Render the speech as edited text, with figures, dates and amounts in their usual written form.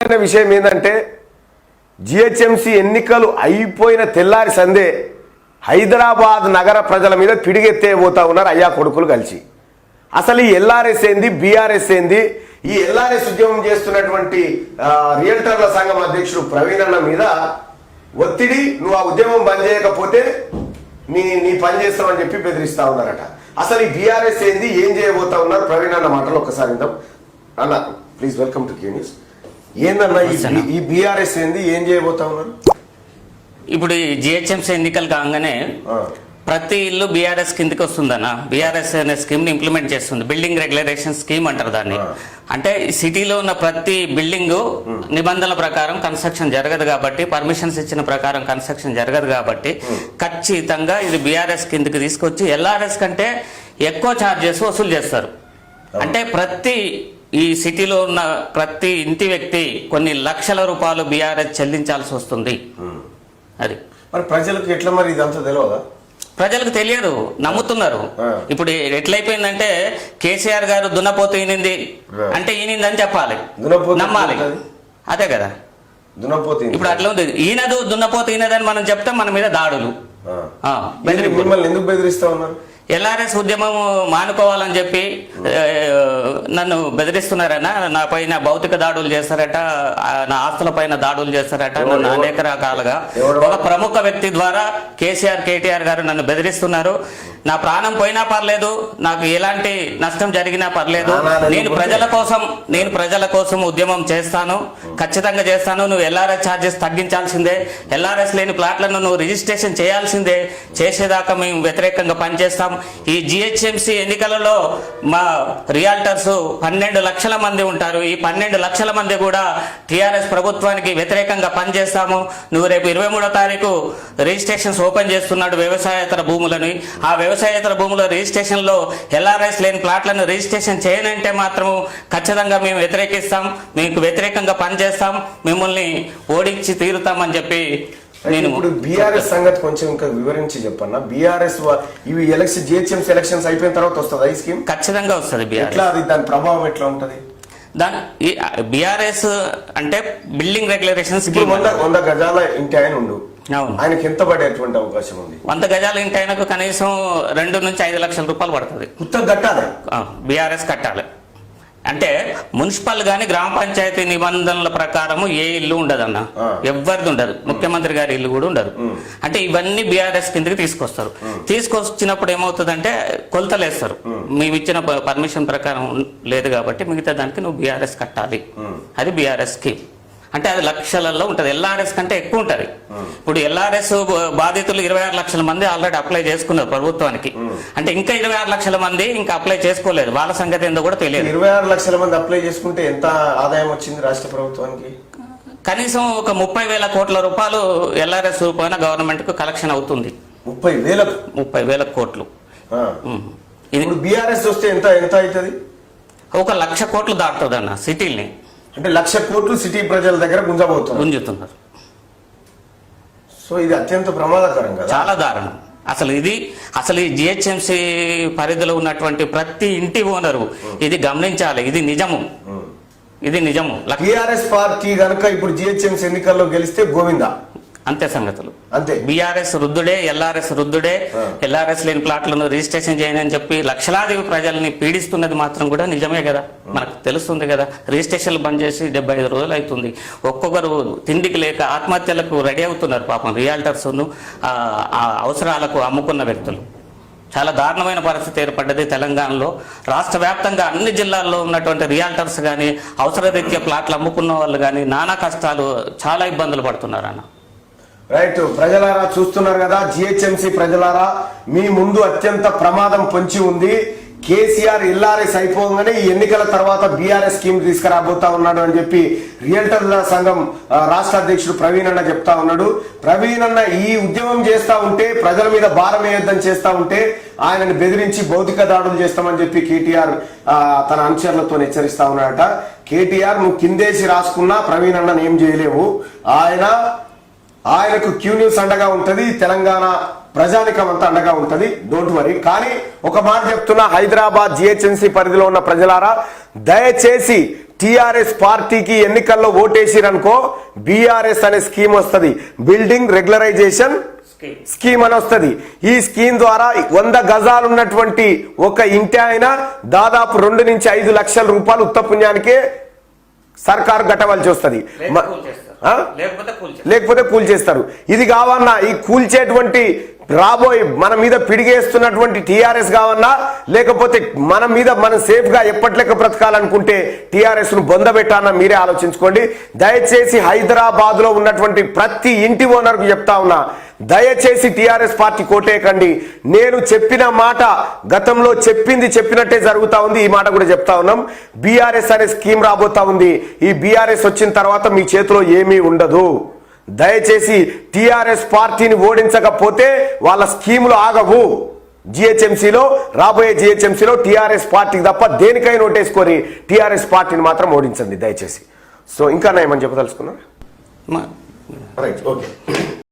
బాధాకరమైన విషయం ఏంటంటే జిహెచ్ఎంసీ ఎన్నికలు అయిపోయిన తెల్లారి సందే హైదరాబాద్ నగర ప్రజల మీద పిడిగెత్తేపోతా ఉన్నారు అయ్యా కొడుకులు కలిసి. అసలు ఈ ఎల్ఆర్ఎస్ ఏంది, బీఆర్ఎస్ ఏంది? ఈ ఎల్ఆర్ఎస్ ఉద్యమం చేస్తున్నటువంటి రియల్టర్ల సంఘం అధ్యక్షుడు ప్రవీణ్ అన్న మీద ఒత్తిడి, నువ్వు ఆ ఉద్యమం బంద్ చేయకపోతే నీ పని చేస్తామని చెప్పి బెదిరిస్తా ఉన్నారట. అసలు ఈ బీఆర్ఎస్ ఏంది, ఏం చేయబోతా ఉన్నారు ప్రవీణ్ అన్న మాటలు ఒకసారి విందాం. అన్న please welcome to Q news. ఏందన్నా ఈ బీఆర్ఎస్ ఏంది, ఏం చేయబోతా ఉన్నారు? ఇప్పుడు జిహెచ్ఎంసీ ఎన్నికలు కాగానే ప్రతి ఇల్లు బీఆర్ఎస్ కిందకి వస్తుందన్న. బీఆర్ఎస్ అనే స్కీమ్ ని ఇంప్లిమెంట్ చేస్తుంది. బిల్డింగ్ రెగ్యులరేషన్ స్కీమ్ అంటారు దాన్ని. అంటే సిటీలో ఉన్న ప్రతి బిల్డింగ్ నిబంధనల ప్రకారం కన్స్ట్రక్షన్ జరగదు కాబట్టి, పర్మిషన్స్ ఇచ్చిన ప్రకారం కన్స్ట్రక్షన్ జరగదు కాబట్టి ఖచ్చితంగా ఇది బీఆర్ఎస్ కిందకి తీసుకొచ్చి ఎల్ఆర్ఎస్ కంటే ఎక్కువ ఛార్జెస్ వసూలు చేస్తారు. అంటే ఈ సిటీలో ఉన్న ప్రతి ఇంటి వ్యక్తి కొన్ని లక్షల రూపాయలు బీఆర్ఎస్ చెల్లించాల్సి వస్తుంది. అది మరి ప్రజలకు ఎట్లా, మరి ఇదంతా తెలియదా? ప్రజలకు తెలియదు, నమ్ముతున్నారు. ఇప్పుడు ఎట్లయిపోయిందంటే కేసీఆర్ గారు దున్నపోతు ఈనింది అంటే ఈనిందని చెప్పాలి, నమ్మాలి. అదే కదా ఇప్పుడు అట్లా ఉంది. ఈనదు దున్నపోతు ఈనదని మనం చెప్తే మన మీద దాడులు. ఎందుకు బెదిరిస్తా ఉన్నారు? ఎల్ఆర్ఎస్ ఉద్యమం మానుకోవాలని చెప్పి నన్ను బెదిరిస్తున్నారట. నా పైన భౌతిక దాడులు చేస్తారట, నా ఆస్తుల పైన దాడులు చేస్తారట. నన్ను అనేక రకాలుగా ఒక ప్రముఖ వ్యక్తి ద్వారా కేటీఆర్ గారు నన్ను బెదిరిస్తున్నారు. నా ప్రాణం పోయినా పర్లేదు, నాకు ఎలాంటి నష్టం జరిగినా పర్లేదు, నేను ప్రజల కోసం ఉద్యమం చేస్తాను, ఖచ్చితంగా చేస్తాను. నువ్వు ఎల్ఆర్ఎస్ ఛార్జెస్ తగ్గించాల్సిందే, ఎల్ఆర్ఎస్ లేని ప్లాట్లను నువ్వు రిజిస్ట్రేషన్ చేయాల్సిందే, చేసేదాకా మేము వ్యతిరేకంగా పనిచేస్తాం. ఈ జిహెచ్ఎంసీ ఎన్నికలలో మా రియాల్టర్స్ 12 లక్షల మంది ఉంటారు. ఈ 12 లక్షల మంది కూడా టీఆర్ఎస్ ప్రభుత్వానికి వ్యతిరేకంగా పనిచేస్తాము. నువ్వు రేపు 23వ తారీఖు రిజిస్ట్రేషన్స్ ఓపెన్ చేస్తున్నాడు వ్యవసాయేతర భూములని. ఆ వ్యవసాయేతర భూముల రిజిస్ట్రేషన్ లో ఎల్ఆర్ఎస్ లేని ప్లాట్లను రిజిస్ట్రేషన్ చేయనంటే మాత్రం ఖచ్చితంగా మేము వ్యతిరేకిస్తాం, మీకు వ్యతిరేకంగా పనిచేస్తాం, మిమ్మల్ని ఓడించి తీరుతామని చెప్పి నేను. ఇప్పుడు బీఆర్ఎస్ సంగతి కొంచెం ఇంకా వివరించి చెప్పన్నా. బీఆర్ఎస్ ఇవి జిహెచ్ఎంసీ ఎలక్షన్స్ అయిపోయిన తర్వాత వస్తుంది ఈ స్కీమ్? ఖచ్చితంగా వస్తుంది. దాని ప్రభావం ఎట్లా ఉంటది? బీఆర్ఎస్ అంటే బిల్డింగ్ రెగ్యులరేషన్స్ 100 గజాల ఇంటి ఆయన ఉండు, ఆయనకి ఎంత పడేటువంటి అవకాశం ఉంది? 100 గజాల ఇంటి ఆయనకు కనీసం 2 నుంచి 5 లక్షల రూపాయలు పడుతుంది. మొత్తం కట్టాలి, బీఆర్ఎస్ కట్టాలి. అంటే మున్సిపల్ గాని గ్రామ పంచాయతీ నిబంధనల ప్రకారం ఏ ఇల్లు ఉండదన్న, ఎవరిది ఉండదు, ముఖ్యమంత్రి గారి ఇల్లు కూడా ఉండదు. అంటే ఇవన్నీ బీఆర్ఎస్ కిందకి తీసుకొస్తారు. తీసుకొచ్చినప్పుడు ఏమవుతుందంటే కొలతలేస్తారు. మేము ఇచ్చిన పర్మిషన్ ప్రకారం లేదు కాబట్టి మిగతా దానికి నువ్వు బీఆర్ఎస్ కట్టాలి. అది బీఆర్ఎస్ స్కీమ్. అంటే అది లక్షలలో ఉంటుంది, ఎల్ఆర్ఎస్ కంటే ఎక్కువ ఉంటుంది. ఇప్పుడు ఎల్ఆర్ఎస్ బాధితులు 26 లక్షల మంది ఆల్రెడీ అప్లై చేసుకున్నారు ప్రభుత్వానికి. అంటే ఇంకా 26 లక్షల మంది ఇంకా అప్లై చేసుకోలేదు, వాళ్ళ సంగతి ఏందో కూడా తెలియదు. 26 లక్షల మంది అప్లై చేసుకుంటే ఎంత ఆదాయం వచ్చింది రాష్ట్ర ప్రభుత్వానికి? కనీసం ఒక 30,000 కోట్ల రూపాయలు ఎల్ఆర్ఎస్ రూపాయన గవర్నమెంట్ కు కలెక్షన్ అవుతుంది. 30,000 కోట్లు. ఇది బీఆర్ఎస్ వస్తే ఎంత అవుతుంది? 1,00,000 కోట్లు దాటుతుంది అన్న సిటీల్ని. అంటే 1,00,000 కోట్లు సిటీ ప్రజల దగ్గర గుంజుతున్నారు. సో ఇది అత్యంత ప్రమాదకరం కదా, చాలా దారుణం. అసలు ఈ జిహెచ్ఎంసీ పరిధిలో ఉన్నటువంటి ప్రతి ఇంటి ఓనరు ఇది గమనించాలి. ఇది నిజము. టిఆర్ఎస్ పార్టీ కనుక ఇప్పుడు జిహెచ్ఎంసీ ఎన్నికల్లో గెలిస్తే గోవిందా, అంతే సంగతులు. అంతే. బీఆర్ఎస్ రుద్దుడే, ఎల్ఆర్ఎస్ రుద్దుడే. ఎల్ఆర్ఎస్ లేని ప్లాట్లను రిజిస్ట్రేషన్ చేయని అని చెప్పి లక్షలాది ప్రజల్ని పీడిస్తున్నది మాత్రం కూడా నిజమే కదా, మనకు తెలుస్తుంది కదా. రిజిస్ట్రేషన్లు బంద్ చేసి 75 రోజులు అవుతుంది. ఒక్కొక్కరు తిండికి లేక ఆత్మహత్యలకు రెడీ అవుతున్నారు పాపం రియాల్టర్స్, ఆ అవసరాలకు అమ్ముకున్న వ్యక్తులు. చాలా దారుణమైన పరిస్థితి ఏర్పడ్డది తెలంగాణలో. రాష్ట్ర వ్యాప్తంగా అన్ని జిల్లాల్లో ఉన్నటువంటి రియాల్టర్స్ కానీ, అవసరరీత్యా ప్లాట్లు అమ్ముకున్న వాళ్ళు కానీ నానా కష్టాలు, చాలా ఇబ్బందులు పడుతున్నారు అన్న. రైట్. ప్రజలారా చూస్తున్నారు కదా, జిహెచ్ఎంసీ ప్రజలారా, మీ ముందు అత్యంత ప్రమాదం పొంచి ఉంది. కేసీఆర్ ఎల్ఆర్ఎస్ అయిపోగానే ఈ ఎన్నికల తర్వాత బీఆర్ఎస్ స్కీమ్ తీసుకురాబోతా ఉన్నాడు అని చెప్పి రియల్టర్ల సంఘం రాష్ట్ర అధ్యక్షుడు ప్రవీణ్ అన్న చెప్తా ఉన్నాడు. ప్రవీణ్ అన్న ఈ ఉద్యమం చేస్తా ఉంటే, ప్రజల మీద భారం వేయొద్దని చేస్తా ఉంటే ఆయనను బెదిరించి భౌతిక దాడులు చేస్తామని చెప్పి కేటీఆర్ తన అనుచరులతో హెచ్చరిస్తా ఉన్నాడట. కేటీఆర్ నువ్వు కిందేసి రాసుకున్నా ప్రవీణ్ అన్నను ఏం చేయలేవు, ఆయనకు క్యూ న్యూస్ అండగా ఉంటది, తెలంగాణ ప్రజానికం అంతా అండగా ఉంటది, డోంట్ వరీ. కానీ ఒక మాట చెప్తున్నా, హైదరాబాద్ జిహెచ్ఎంసీ పరిధిలో ఉన్న ప్రజలారా, దయచేసి టిఆర్ఎస్ పార్టీకి ఎన్నికల్లో ఓటేసిరనుకో బీఆర్ఎస్ అనే స్కీమ్ వస్తుంది, బిల్డింగ్ రెగ్యులరైజేషన్ స్కీమ్ అని వస్తుంది. ఈ స్కీమ్ ద్వారా 100 గజాలు ఉన్నటువంటి ఒక ఇంటి అయినా దాదాపు 2 నుంచి 5 లక్షల రూపాయలు ఉత్త పుణ్యానికే సర్కారు కట్టవలసి వస్తుంది, లేకపోతే కూల్చేస్తారు. ఇది కావన్నా, ఈ కూల్చేటువంటి రాబోయే మన మీద పిడిగేస్తున్నటువంటి టిఆర్ఎస్ కావన్నా, లేకపోతే మన మీద మనం సేఫ్ గా ఎప్పట్లెక్క బ్రతకాలనుకుంటే టిఆర్ఎస్ ను బొందబెట్టాలన్నా మీరే ఆలోచించుకోండి. దయచేసి హైదరాబాద్ లో ఉన్నటువంటి ప్రతి ఇంటి ఓనర్ కు చెప్తా ఉన్నా, దయచేసి టిఆర్ఎస్ పార్టీ కోటేయకండి. నేను చెప్పిన మాట గతంలో చెప్పినట్టే జరుగుతా ఉంది. ఈ మాట కూడా చెప్తా ఉన్నాం. బీఆర్ఎస్ అనే స్కీమ్ రాబోతా ఉంది. ఈ బీఆర్ఎస్ వచ్చిన తర్వాత మీ చేతిలో ఏమీ ఉండదు. దయచేసి టిఆర్ఎస్ పార్టీని ఓడించకపోతే వాళ్ళ స్కీములు ఆగవు. జిహెచ్ఎంసీలో రాబోయే జిహెచ్ఎంసీలో టిఆర్ఎస్ పార్టీకి తప్ప దేనికైనా ఓటేసుకొని టిఆర్ఎస్ పార్టీని మాత్రం ఓడించండి దయచేసి. సో ఇంకా ఏమని చెప్పదలుచుకున్నా? Right, okay.